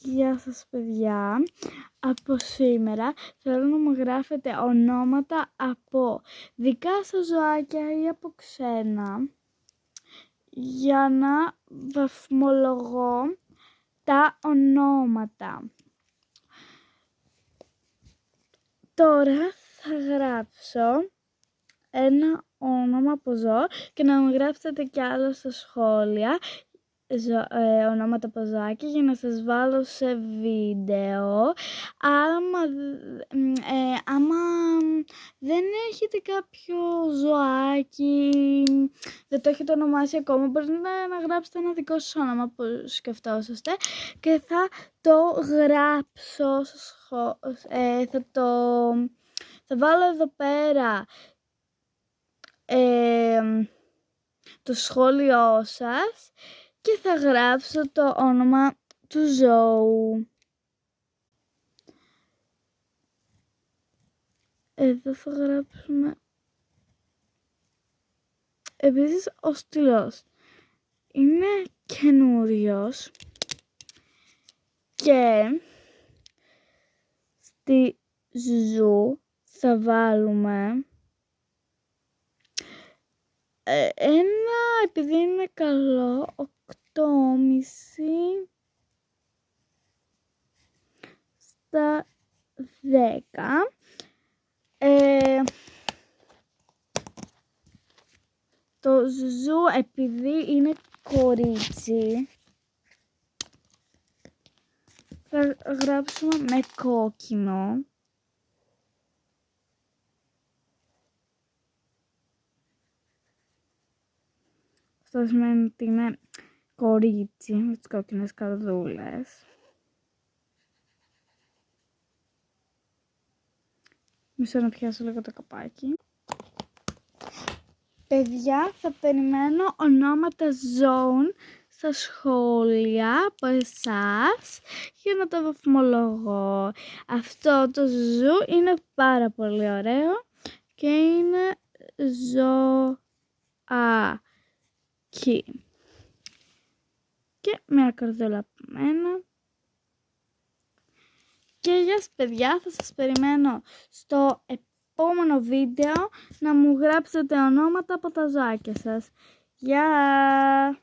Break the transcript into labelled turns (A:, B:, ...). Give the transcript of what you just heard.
A: Γεια σας παιδιά, από σήμερα θέλω να μου γράφετε ονόματα από δικά σας ζωάκια ή από ξένα για να βαθμολογώ τα ονόματα. Τώρα θα γράψω ένα όνομα από ζώο και να μου γράψετε κι άλλο στα σχόλια ονόματα από ζωάκια για να σας βάλω σε βίντεο. Άμα δεν έχετε κάποιο ζωάκι, δεν το έχετε ονομάσει ακόμα, μπορείτε να γράψετε ένα δικό σας όνομα που σκεφτόσαστε και θα το γράψω θα βάλω εδώ πέρα το σχόλιο σας και θα γράψω το όνομα του ζώου. Εδώ θα γράψουμε επίσης ο στυλός είναι καινούριος και στη ζου θα βάλουμε επειδή είναι καλό, 8,5 στα 10. Το ζου επειδή είναι κορίτσι θα γράψουμε με κόκκινο. Αυτό σημαίνει ότι είναι κορίτσι με τις κόκκινες καρδούλες. Μισό να πιάσω λίγο το καπάκι. Παιδιά, θα περιμένω ονόματα ζώων στα σχόλια από εσάς για να το βαθμολογώ. Αυτό το ζου είναι πάρα πολύ ωραίο και είναι ζωάκι. Και μια καρδούλα από μένα. Και γεια σας παιδιά, θα σας περιμένω στο επόμενο βίντεο να μου γράψετε ονόματα από τα ζωάκια σας. Γεια!